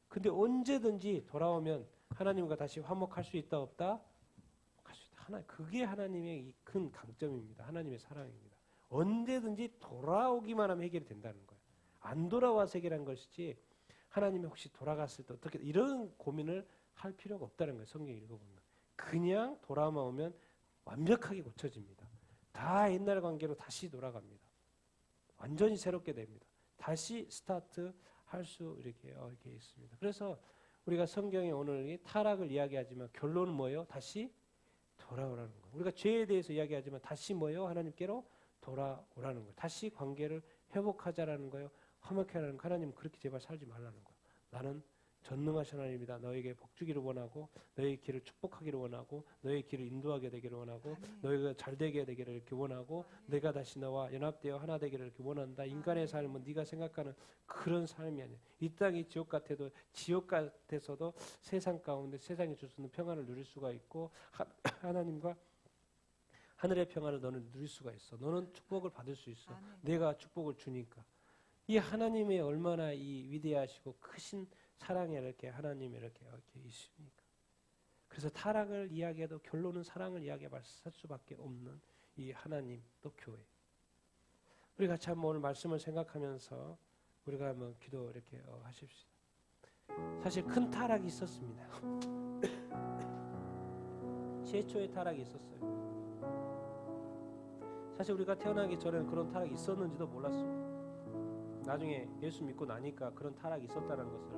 근데 언제든지 돌아오면 하나님과 다시 화목할 수 있다 없다? 할 수 있다. 그게 하나님의 이 큰 강점입니다. 하나님의 사랑입니다. 언제든지 돌아오기만 하면 해결이 된다는 거예요. 안 돌아와서 해결한 것이지 하나님이 혹시 돌아갔을 때 어떻게 이런 고민을 할 필요가 없다는 거예요. 성경 읽어보면. 그냥 돌아만 오면 완벽하게 고쳐집니다. 다 옛날 관계로 다시 돌아갑니다. 완전히 새롭게 됩니다. 다시 스타트 할 수 이렇게 있습니다. 그래서 우리가 성경에 오늘 이 타락을 이야기하지만 결론은 뭐예요? 다시 돌아오라는 거예요. 우리가 죄에 대해서 이야기하지만 다시 뭐예요? 하나님께로 돌아오라는 거예요. 다시 관계를 회복하자라는 거예요. 화목하라는 거예요. 하나님 그렇게 제발 살지 말라는 거예요. 나는 전능하신 하나님이다. 너에게 복 주기를 원하고 너의 길을 축복하기를 원하고 너의 길을 인도하게 되기를 원하고 너희가 잘 되게 되기를 이렇게 원하고 내가 다시 너와 연합되어 하나 되기를 이렇게 원한다. 인간의 삶은 네가 생각하는 그런 삶이 아니야. 이 땅이 지옥 같아도 지옥 같아서도 세상 가운데 세상이 줄 수 있는 평안을 누릴 수가 있고 하나님과 하늘의 평안을 너는 누릴 수가 있어. 너는 축복을 받을 수 있어. 내가 축복을 주니까. 이 하나님의 얼마나 이 위대하시고 크신 사랑에 이렇게 하나님이 이렇게 있습니까? 그래서 타락을 이야기해도 결론은 사랑을 이야기할 수밖에 없는 이 하나님 또 교회. 우리 같이 한번 오늘 말씀을 생각하면서 우리가 한번 기도 이렇게 하십시다. 사실 큰 타락이 있었습니다. 최초의 타락이 있었어요. 사실 우리가 태어나기 전에는 그런 타락이 있었는지도 몰랐습니다. 나중에 예수 믿고 나니까 그런 타락이 있었다는 것을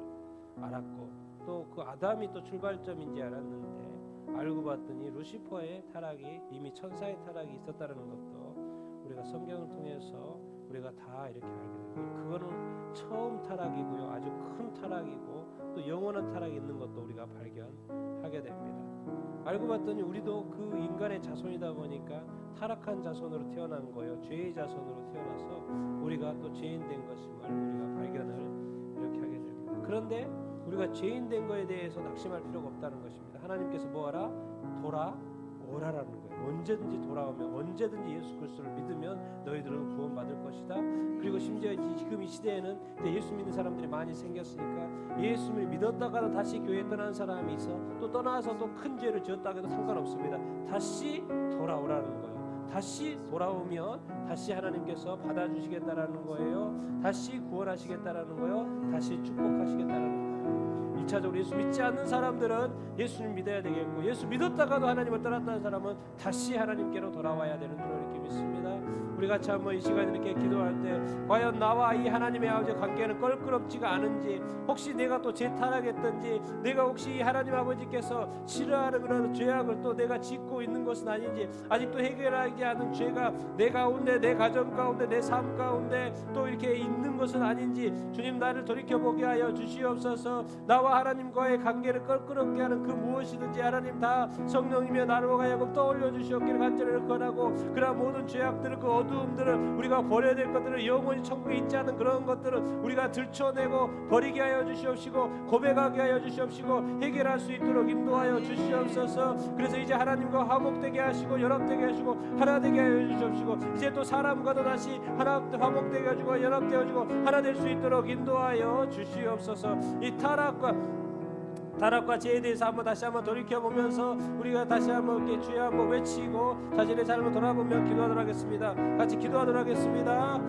알았고 또 그 아담이 또 출발점인지 알았는데 알고 봤더니 루시퍼의 타락이 이미 천사의 타락이 있었다는 것도 우리가 성경을 통해서 우리가 다 이렇게 알게 됩니다. 그거는 처음 타락이고요. 아주 큰 타락이고 또 영원한 타락이 있는 것도 우리가 발견하게 됩니다. 알고 봤더니 우리도 그 인간의 자손이다 보니까 타락한 자손으로 태어난 거예요. 죄의 자손으로 태어나서 우리가 또 죄인 된 것을 우리가 발견을 이렇게 하게 됩니다. 그런데 우리가 죄인 된 거에 대해서 낙심할 필요가 없다는 것입니다. 하나님께서 뭐하라? 돌아오라라는 거예요. 언제든지 돌아오면, 언제든지 예수 그리스도를 믿으면 너희들은 구원받을 것이다. 그리고 심지어 지금 이 시대에는 예수 믿는 사람들이 많이 생겼으니까 예수를 믿었다가도 다시 교회 떠나는 사람이 있어, 또 떠나서 또 큰 죄를 지었다 해도 상관없습니다. 다시 돌아오라는 거예요. 다시 돌아오면 다시 하나님께서 받아주시겠다라는 거예요. 다시 구원하시겠다라는 거예요. 다시 축복하시겠다라는 거예요. 1차적으로 예수 믿지 않는 사람들은 예수님 믿어야 되겠고, 예수 믿었다가도 하나님을 떠났다는 사람은 다시 하나님께로 돌아와야 되는 줄 이렇게 믿습니다. 우리 같이 한번 이 시간에 이렇게 기도할 때 과연 나와 이 하나님의 아버지의 관계는 껄끄럽지가 않은지, 혹시 내가 또 재타락했든지, 내가 혹시 하나님 아버지께서 싫어하는 그런 죄악을 또 내가 짓고 있는 것은 아닌지, 아직도 해결하지 않은 죄가 내 가운데, 내 가정 가운데, 내 삶 가운데 또 이렇게 있는 것은 아닌지 주님 나를 돌이켜보게 하여 주시옵소서. 나와 하나님과의 관계를 껄끄럽게 하는 그 무엇이든지 하나님 다 성령이며 나로 하여금 떠올려 주시옵기를 간절히 권하고, 그러한 모든 죄악들을, 그 어두움들을, 우리가 버려야 될 것들을, 영원히 천국에 있지 않은 그런 것들을 우리가 들춰내고 버리게 하여 주시옵시고, 고백하게 하여 주시옵시고, 해결할 수 있도록 인도하여 주시옵소서. 그래서 이제 하나님과 화목되게 하시고 연합되게 하시고 하나 되게 하여 주시옵시고, 이제 또 사람과도 다시 하나 화목되게 해주고 연합되어지고 하나 될 수 있도록 인도하여 주시옵소서. 이 타락과 죄에 대해서 다시 한번 돌이켜보면서 우리가 다시 한번 이렇게 주여 한번 외치고 자신의 삶을 돌아보며 기도하도록 하겠습니다. 같이 기도하도록 하겠습니다.